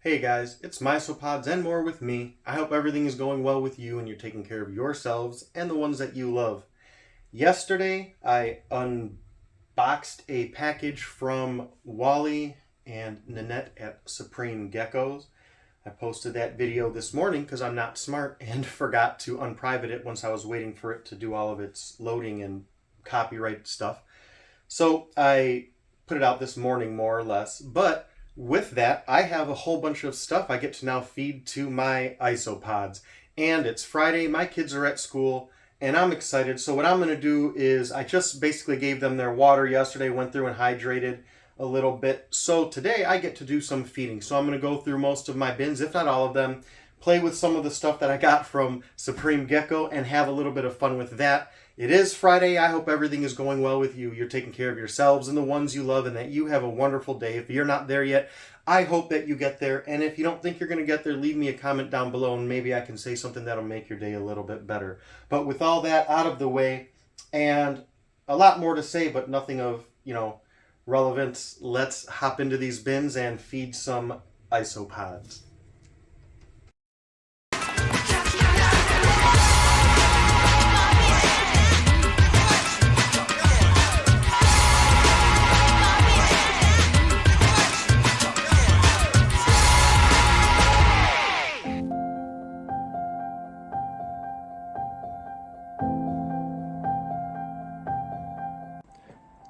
Hey guys, it's Isopods and more with me. I hope everything is going well with you and you're taking care of yourselves and the ones that you love. Yesterday, I unboxed a package from Wally and Nanette at Supreme Geckos. I posted that video this morning because I'm not smart and forgot to unprivate it once I was waiting for it to do all of its loading and copyright stuff. So I put it out this morning more or less, but with that, I have a whole bunch of stuff I get to now feed to my isopods. And it's Friday, my kids are at school, and I'm excited. So what I'm going to do is I just basically gave them their water yesterday, went through and hydrated a little bit. So today I get to do some feeding. So I'm going to go through most of my bins, if not all of them, play with some of the stuff that I got from Supreme Gecko, and have a little bit of fun with that. It is Friday. I hope everything is going well with you. You're taking care of yourselves and the ones you love, and that you have a wonderful day. If you're not there yet, I hope that you get there. And if you don't think you're going to get there, leave me a comment down below, and maybe I can say something that'll make your day a little bit better. But with all that out of the way, and a lot more to say, but nothing of, relevance, let's hop into these bins and feed some isopods.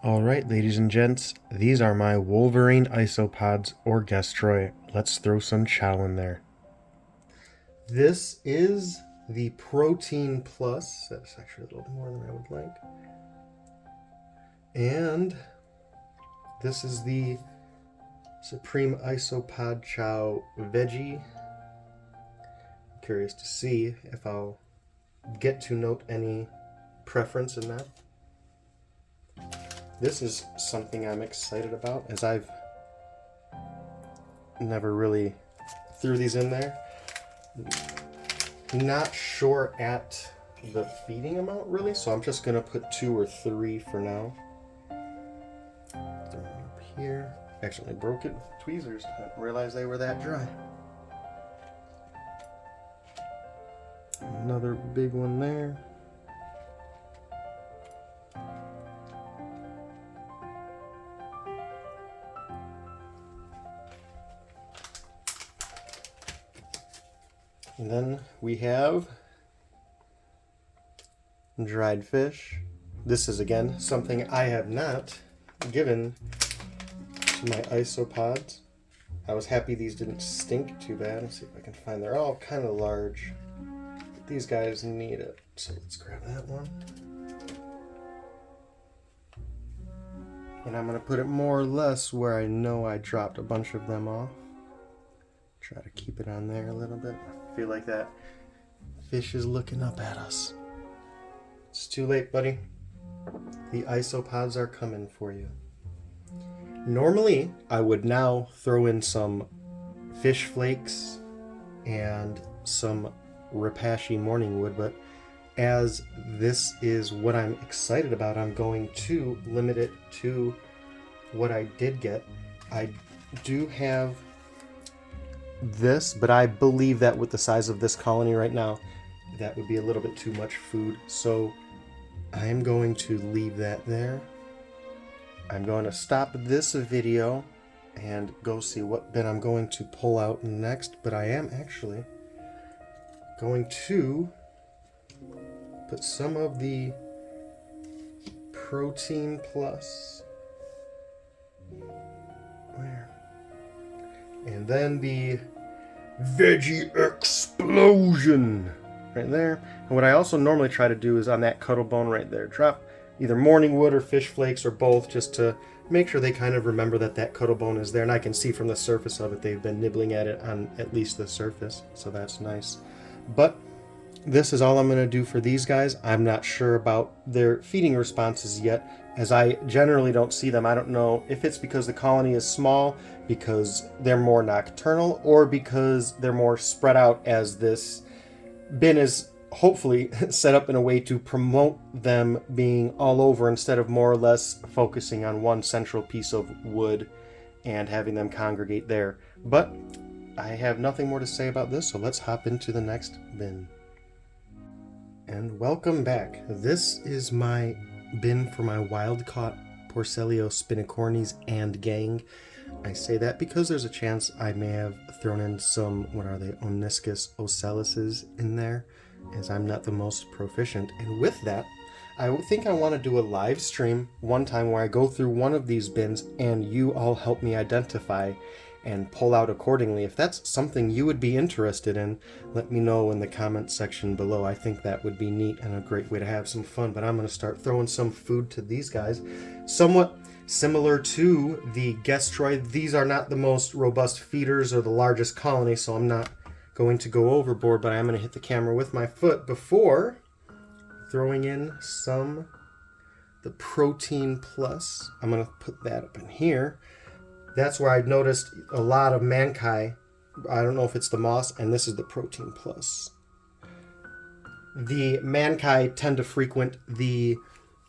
Alright, ladies and gents, these are my Wolverine Isopods or Gestroi. Let's throw some chow in there. This is the Protein Plus. That's actually a little more than I would like. And this is the Supreme Isopod Chow Veggie. I'm curious to see if I'll get to note any preference in that. This is something I'm excited about, as I've never really threw these in there. Not sure at the feeding amount really, so I'm just gonna put 2 or 3 for now. Throw them up here. Accidentally broke it with tweezers. I didn't realize they were that dry. Another big one there. And then we have dried fish. This is, again, something I have not given to my isopods. I was happy these didn't stink too bad. Let's see if I can find. They're all kind of large, but these guys need it. So let's grab that one. And I'm going to put it more or less where I know I dropped a bunch of them off. Try to keep it on there a little bit. I feel like that fish is looking up at us. It's too late, buddy. The isopods are coming for you. Normally, I would now throw in some fish flakes and some Repashy morning wood, but as this is what I'm excited about, I'm going to limit it to what I did get. I do have this, but I believe that with the size of this colony right now, that would be a little bit too much food. So I am going to leave that there. I'm going to stop this video and go see what bin I'm going to pull out next, but I am actually going to put some of the Protein Plus where? And then the Veggie Explosion right there. And what I also normally try to do is on that cuddle bone right there, drop either morning wood or fish flakes or both, just to make sure they kind of remember that that cuddle bone is there. And I can see from the surface of it, they've been nibbling at it on at least the surface. So that's nice. But this is all I'm going to do for these guys. I'm not sure about their feeding responses yet, as I generally don't see them. I don't know if it's because the colony is small, because they're more nocturnal, or because they're more spread out, as this bin is hopefully set up in a way to promote them being all over instead of more or less focusing on one central piece of wood and having them congregate there. But I have nothing more to say about this, so let's hop into the next bin. And welcome back. This is my bin for my wild-caught Porcellio Spinicornis and gang. I say that because there's a chance I may have thrown in some, Oniscus ocelluses in there, as I'm not the most proficient. And with that, I think I want to do a live stream one time where I go through one of these bins and you all help me identify and pull out accordingly. If that's something you would be interested in, let me know in the comment section below. I think that would be neat and a great way to have some fun. But I'm going to start throwing some food to these guys. Somewhat similar to the Gestroi, these are not the most robust feeders or the largest colony, so I'm not going to go overboard, but I'm going to hit the camera with my foot before throwing in the Protein Plus. I'm going to put that up in here. That's where I noticed a lot of Mankai. I don't know if it's the moss, and this is the Protein Plus. The Mankai tend to frequent the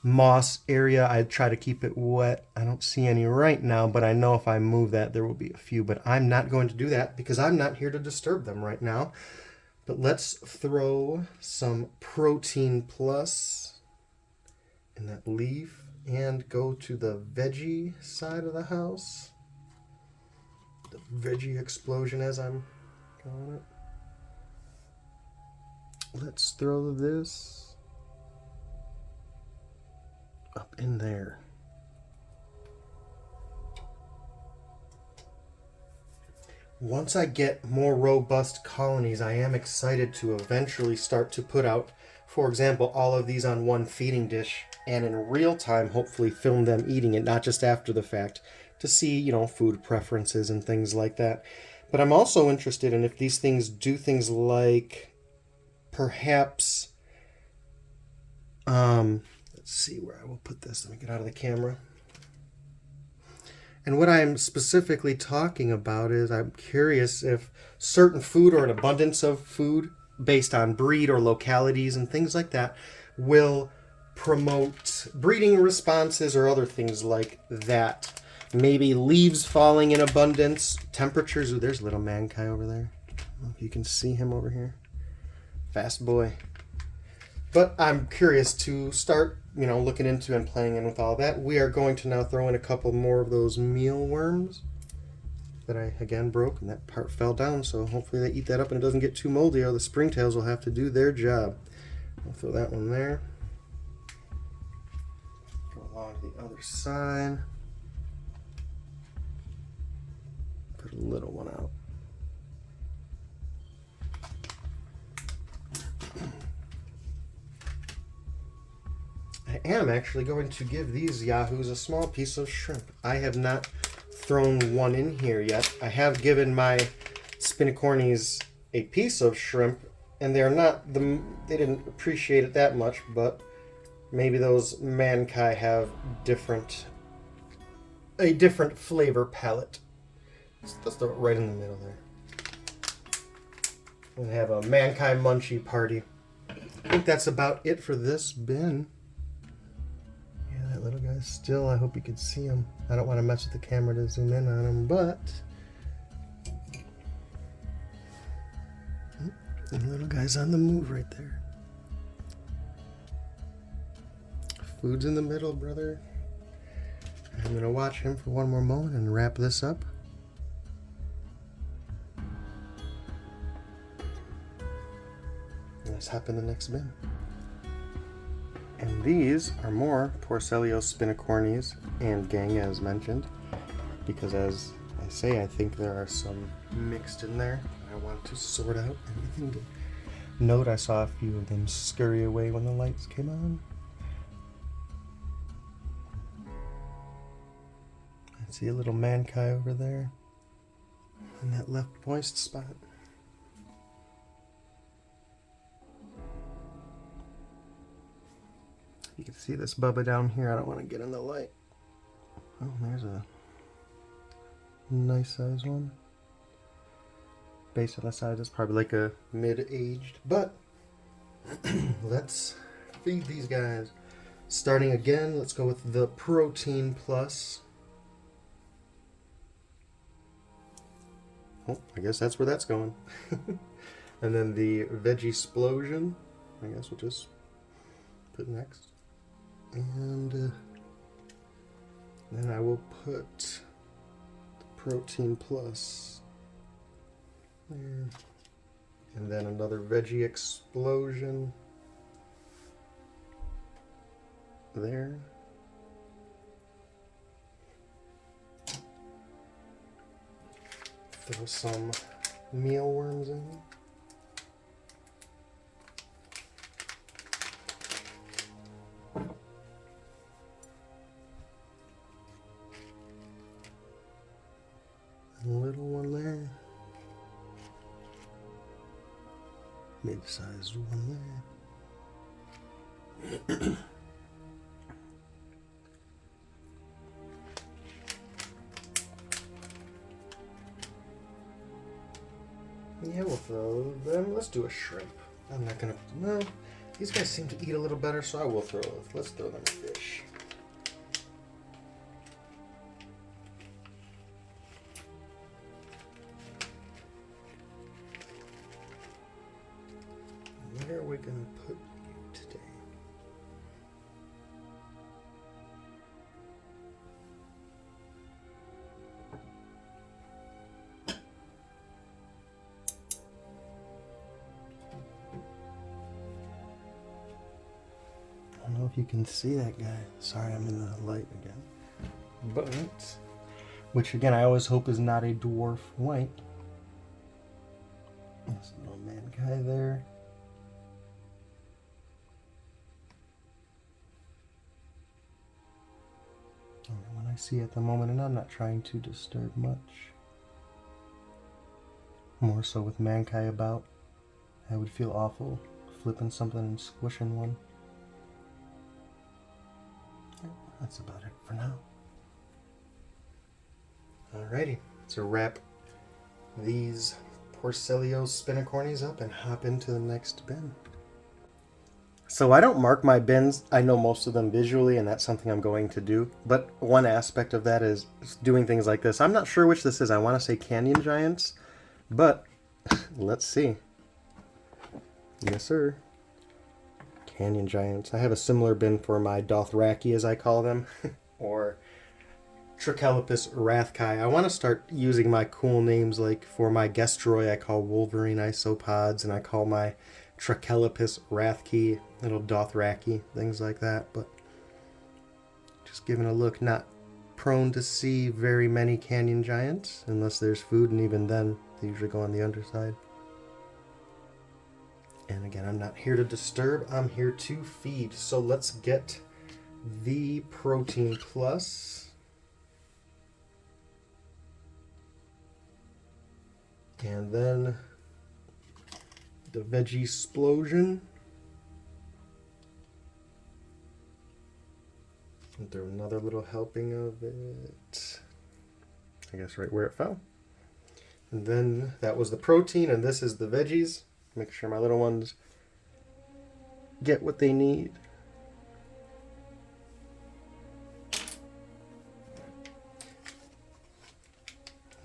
moss area. I try to keep it wet. I don't see any right now, but I know if I move that, there will be a few. But I'm not going to do that because I'm not here to disturb them right now. But let's throw some Protein Plus in that leaf and go to the veggie side of the house. The veggie explosion, as I'm calling it. Let's throw this up in there. Once I get more robust colonies, I am excited to eventually start to put out, for example, all of these on one feeding dish and in real time hopefully film them eating it, not just after the fact, to see, food preferences and things like that. But I'm also interested in if these things do things like perhaps, let's see where I will put this. Let me get out of the camera. And what I'm specifically talking about is I'm curious if certain food or an abundance of food based on breed or localities and things like that will promote breeding responses or other things like that. Maybe leaves falling in abundance, temperatures. Ooh, there's little Mankai over there. I don't know if you can see him over here. Fast boy. But I'm curious to start, looking into and playing in with all that. We are going to now throw in a couple more of those mealworms that I, again, broke, and that part fell down, so hopefully they eat that up and it doesn't get too moldy, or the springtails will have to do their job. I'll throw that one there. Go along to the other side. Put a little one out. I am actually going to give these yahoos a small piece of shrimp. I have not thrown one in here yet. I have given my Spinicornis a piece of shrimp, and they didn't appreciate it that much, but maybe those Mankai have a different flavor palette. Let's throw it right in the middle there. And have a Mankai munchie party. I think that's about it for this bin. That little guy's still, I hope you can see him. I don't want to mess with the camera to zoom in on him, but the little guy's on the move right there. Food's in the middle, brother. I'm going to watch him for one more moment and wrap this up. Let's hop in the next bin. And these are more Porcellio Spinicornis and gang, as mentioned, because as I say, I think there are some mixed in there. I want to sort out everything. Note I saw a few of them scurry away when the lights came on. I see a little Mankai over there in that left moist spot. You can see this bubba down here. I don't want to get in the light. Oh, there's a nice size one. Based on the size, it's probably like a mid-aged. But let's feed these guys. Starting again, let's go with the Protein Plus. Oh, I guess that's where that's going. And then the veggie explosion, I guess we'll just put next. And then I will put the protein plus there. And then another veggie explosion there. Throw some mealworms in. A little one there. Mid-sized one there. Yeah, we'll throw them. Let's do a shrimp. I'm not gonna. No, these guys seem to eat a little better, so I will throw. Let's throw them a fish. Where are we gonna put you today? I don't know if you can see that guy. Sorry, I'm in the light again. But, which again, I always hope is not a dwarf white. There's a little man guy there. Only one I see at the moment, and I'm not trying to disturb much. More so with Mankai about. I would feel awful flipping something and squishing one. That's about it for now. Alrighty, so wrap these Porcelios Spinicornis up and hop into the next bin. So I don't mark my bins. I know most of them visually, and that's something I'm going to do. But one aspect of that is doing things like this. I'm not sure which this is. I want to say Canyon Giants, but let's see. Yes, sir. Canyon Giants. I have a similar bin for my Dothraki, as I call them, or Trichelepis Rathkai. I want to start using my cool names, like for my Gestroi I call Wolverine Isopods, and I call my Trichelepis Rathki little Dothraki, things like that. But just giving a look, not prone to see very many Canyon Giants, unless there's food, and even then, they usually go on the underside. And again, I'm not here to disturb, I'm here to feed. So let's get the protein plus. And then the veggie explosion. And throw another little helping of it. I guess right where it fell. And then that was the protein, and this is the veggies. Make sure my little ones get what they need.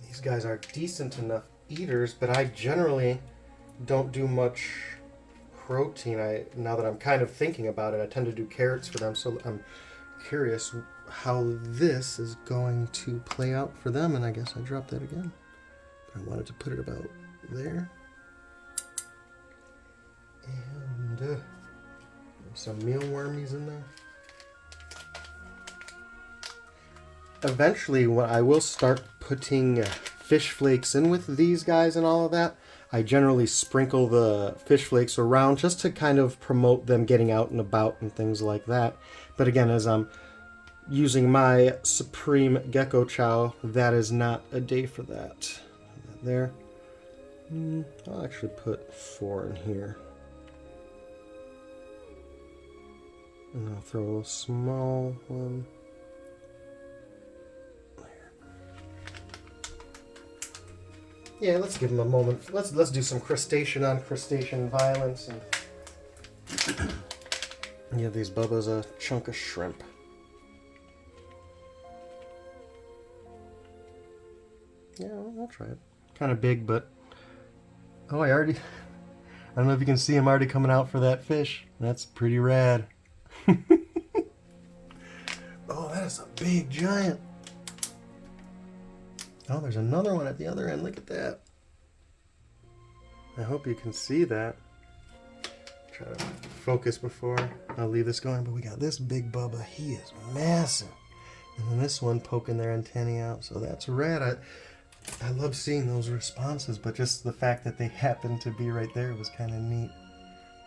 These guys are decent enough eaters, but I generally don't do much protein. Now that I'm kind of thinking about it, I tend to do carrots for them, so I'm curious how this is going to play out for them, and I guess I dropped that again. But I wanted to put it about there. And some mealwormies in there. Eventually, when I will start putting fish flakes in with these guys and all of that, I generally sprinkle the fish flakes around just to kind of promote them getting out and about and things like that. But again, as I'm using my Supreme Gecko chow, that is not a day for that. There. I'll actually put 4 in here. And I'll throw a small one there. Yeah, let's give them a moment. Let's do some crustacean on crustacean violence and give these bubbas a chunk of shrimp. Yeah, I'll try it. Kind of big, but... Oh, I don't know if you can see him already coming out for that fish. That's pretty rad. Oh, that is a big giant. Oh, there's another one at the other end. Look at that. I hope you can see that. Try to focus before I'll leave this going, but we got this big bubba. He is massive. And then this one poking their antennae out, so that's rad. I love seeing those responses, but just the fact that they happened to be right there was kind of neat.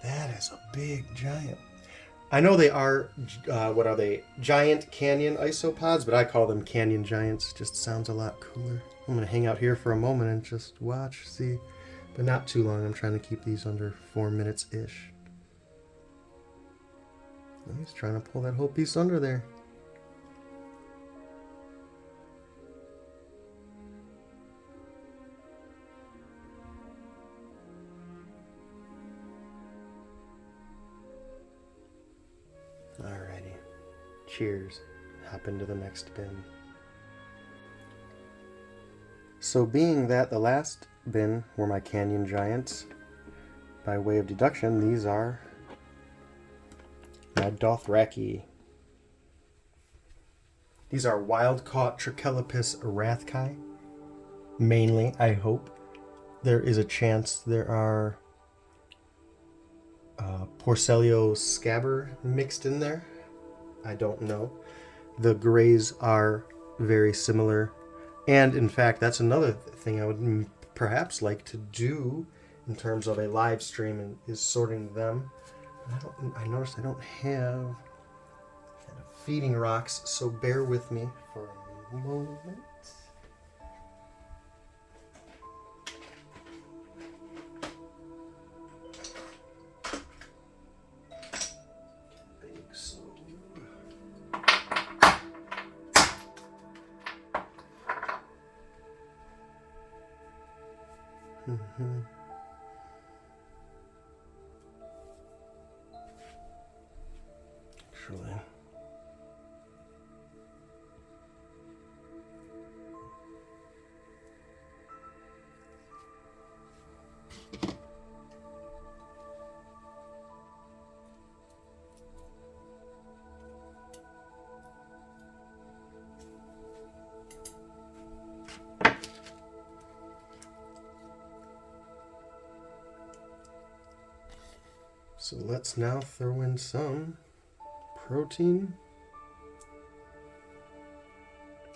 That is a big giant. I know they are, what are they? Giant canyon isopods, but I call them canyon giants. Just sounds a lot cooler. I'm going to hang out here for a moment and just watch, see. But not too long. I'm trying to keep these under 4 minutes-ish. He's trying to pull that whole piece under there. Alrighty. Cheers. Hop into the next bin. So being that the last bin were my canyon giants, by way of deduction, these are my Dothraki. These are wild-caught Trichelopus rathkai. Mainly, I hope. There is a chance there are Porcelio scabber mixed in there. I don't know. The grays are very similar. And in fact, that's another thing I would perhaps like to do in terms of a live stream, is sorting them. I noticed I don't have kind of feeding rocks, so bear with me for a moment. Actually, so let's now throw in some protein,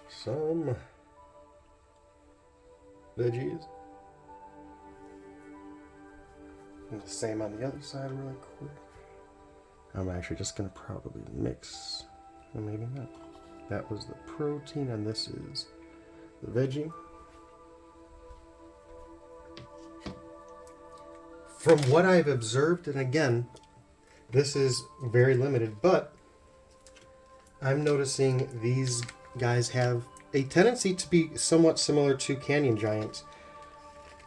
some veggies, and the same on the other side really quick. I'm actually just going to probably mix, or maybe not. That was the protein and this is the veggie. From what I've observed, and again, this is very limited, but I'm noticing these guys have a tendency to be somewhat similar to canyon giants.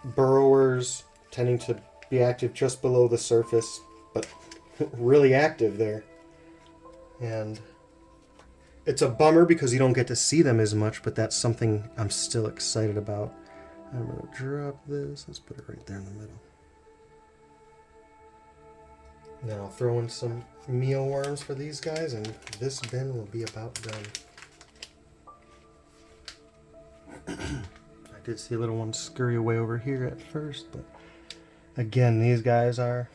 Burrowers tending to be active just below the surface, but really active there. And it's a bummer because you don't get to see them as much, but that's something I'm still excited about. I'm going to drop this. Let's put it right there in the middle. Then I'll throw in some mealworms for these guys, and this bin will be about done. I did see a little one scurry away over here at first, but again, these guys are...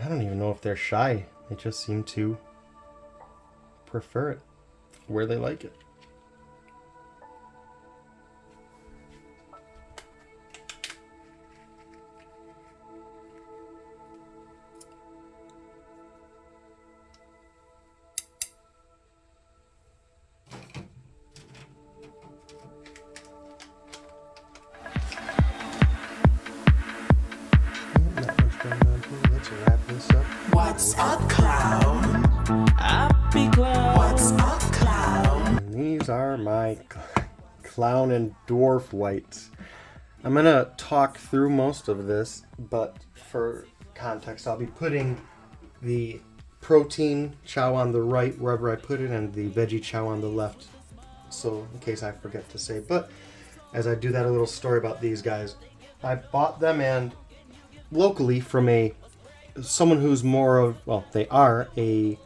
I don't even know if they're shy. They just seem to prefer it where they like it. What's up, clown? Happy clown. What's up, clown? And these are my clown and dwarf whites. I'm going to talk through most of this, but for context, I'll be putting the protein chow on the right wherever I put it and the veggie chow on the left. So in case I forget to say. But as I do that, a little story about these guys. I bought them and locally from someone who's more of, well, they are a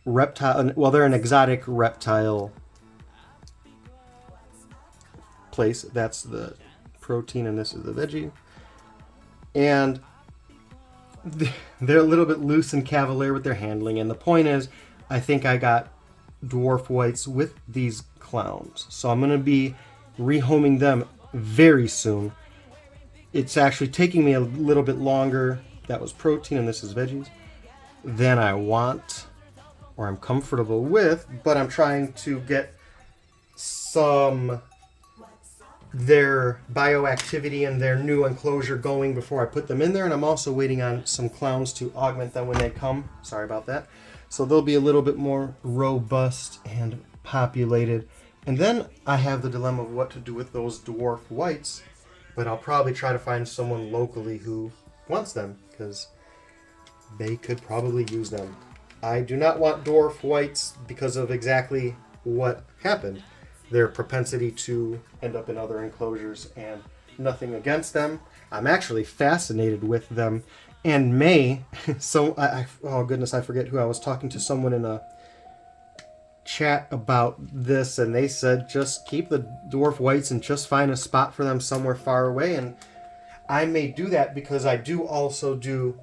reptile, well, they're an exotic reptile place. That's the protein and this is the veggie. And they're a little bit loose and cavalier with their handling. And the point is, I think I got dwarf whites with these clowns. So I'm going to be rehoming them very soon. It's actually taking me a little bit longer. That was protein and this is veggies. Than I want or I'm comfortable with. But I'm trying to get their bioactivity and their new enclosure going before I put them in there, and I'm also waiting on some clowns to augment them when they come. Sorry about that. So they'll be a little bit more robust and populated. And then I have the dilemma of what to do with those dwarf whites, but I'll probably try to find someone locally who wants them because they could probably use them. I do not want dwarf whites because of exactly what happened. Their propensity to end up in other enclosures, and nothing against them. I'm actually fascinated with them and oh goodness, I forget who I was talking to, someone in a chat about this, and they said just keep the dwarf whites and just find a spot for them somewhere far away. And I may do that because I do also do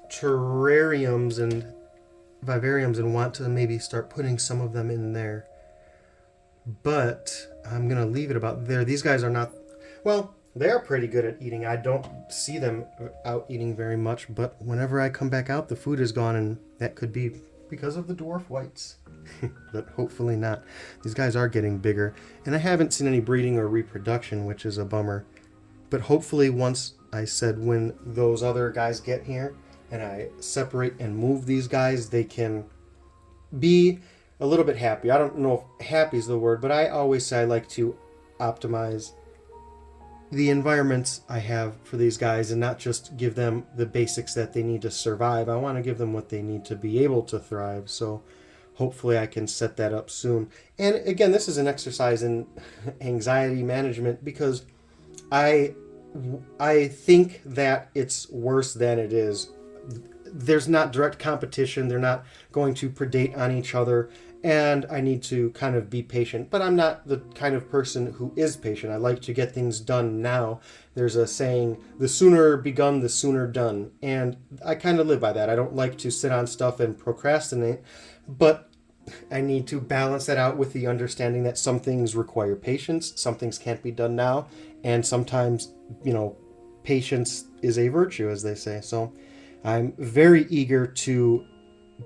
terrariums and vivariums and want to maybe start putting some of them in there. But I'm going to leave it about there. These guys are not, well, they're pretty good at eating. I don't see them out eating very much, but whenever I come back out, the food is gone, and that could be because of the dwarf whites. But hopefully not. These guys are getting bigger, and I haven't seen any breeding or reproduction, which is a bummer. But hopefully once when those other guys get here, and I separate and move these guys, they can be a little bit happy. I don't know if happy is the word, but I always say I like to optimize the environments I have for these guys and not just give them the basics that they need to survive. I want to give them what they need to be able to thrive. So hopefully I can set that up soon. And again, this is an exercise in anxiety management because I think that it's worse than it is. There's not direct competition. They're not going to predate on each other. And I need to kind of be patient. But I'm not the kind of person who is patient. I like to get things done now. There's a saying, the sooner begun, the sooner done. And I kind of live by that. I don't like to sit on stuff and procrastinate. But I need to balance that out with the understanding that some things require patience. Some things can't be done now. And sometimes, patience is a virtue, as they say. So I'm very eager to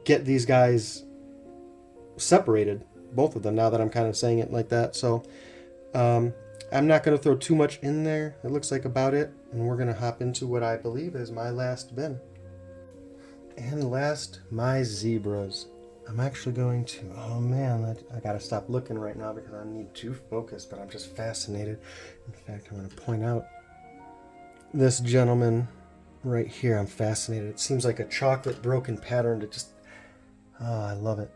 get these guys separated, both of them, now that I'm kind of saying it like that. So I'm not going to throw too much in there. It looks like about it. And we're going to hop into what I believe is my last bin. And last, my zebras. I'm actually going to, oh man, I got to stop looking right now because I need to focus, but I'm just fascinated. In fact, I'm going to point out this gentleman right here. I'm fascinated. It seems like a chocolate broken pattern to just, oh, I love it.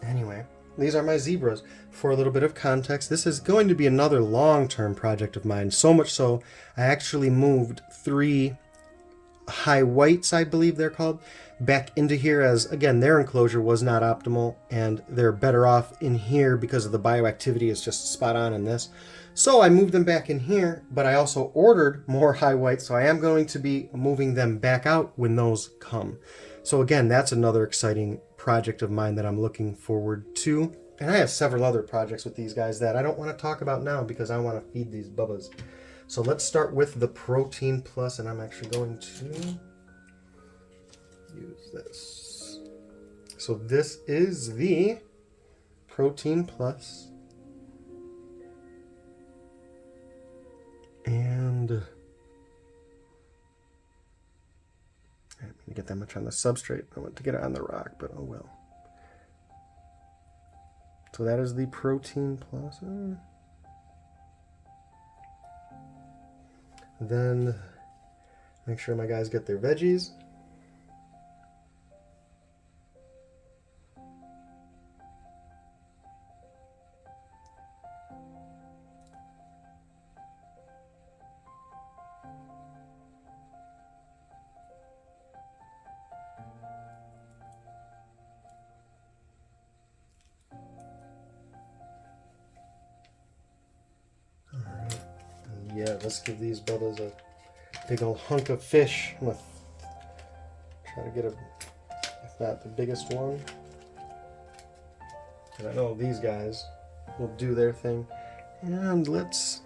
Anyway, these are my zebras. For a little bit of context, this is going to be another long-term project of mine. So much so, I actually moved 3 high whites, I believe they're called, back into here as, again, their enclosure was not optimal, and they're better off in here because of the bioactivity is just spot on in this. So I moved them back in here, but I also ordered more high whites, so I am going to be moving them back out when those come. So again, that's another exciting project of mine that I'm looking forward to. And I have several other projects with these guys that I don't want to talk about now because I want to feed these bubbas. So let's start with the Protein Plus, and I'm actually going to use this. So this is the Protein Plus. And I'm going to get that much on the substrate. I want to get it on the rock, but oh well. So that is the Protein Plus. Then make sure my guys get their veggies. yeah, let's give these brothers a big old hunk of fish. I'm gonna try to get if not the biggest one. And I know these guys will do their thing. And let's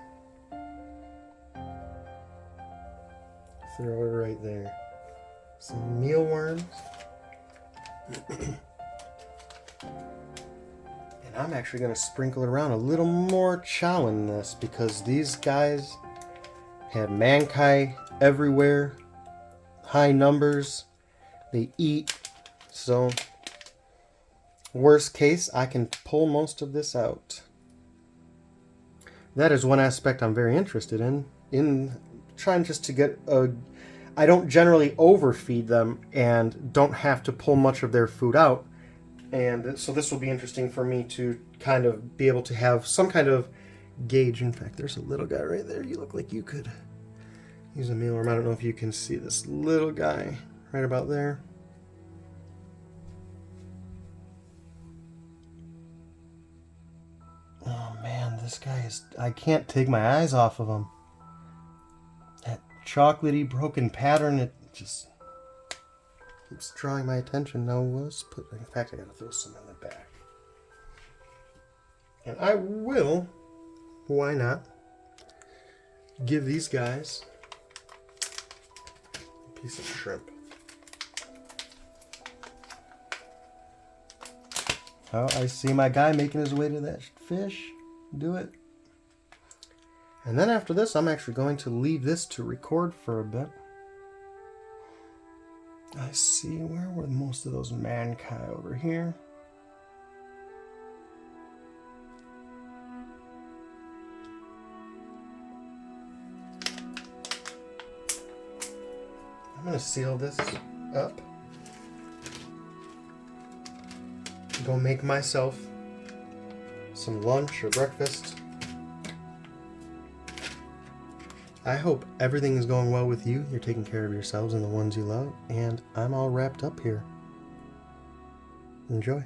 throw it right there. Some mealworms. And I'm actually going to sprinkle it around a little more chow in this because these guys have mankai everywhere. High numbers. They eat. So, worst case, I can pull most of this out. That is one aspect I'm very interested in trying just to get a... I don't generally overfeed them and don't have to pull much of their food out. And so this will be interesting for me to kind of be able to have some kind of gauge. In fact, there's a little guy right there. You look like you could use a mealworm. I don't know if you can see this little guy right about there. Oh man, this guy is... I can't take my eyes off of him. That chocolatey broken pattern, it just keeps drawing my attention. Now let's put... In fact, I gotta throw some in the back. And I will, why not, give these guys a piece of shrimp. Oh, I see my guy making his way to that fish. Do it. And then after this, I'm actually going to leave this to record for a bit. I see, where were most of those mankai over here? I'm going to seal this up. Go make myself some lunch or breakfast. I hope everything is going well with you. You're taking care of yourselves and the ones you love. And I'm all wrapped up here. Enjoy.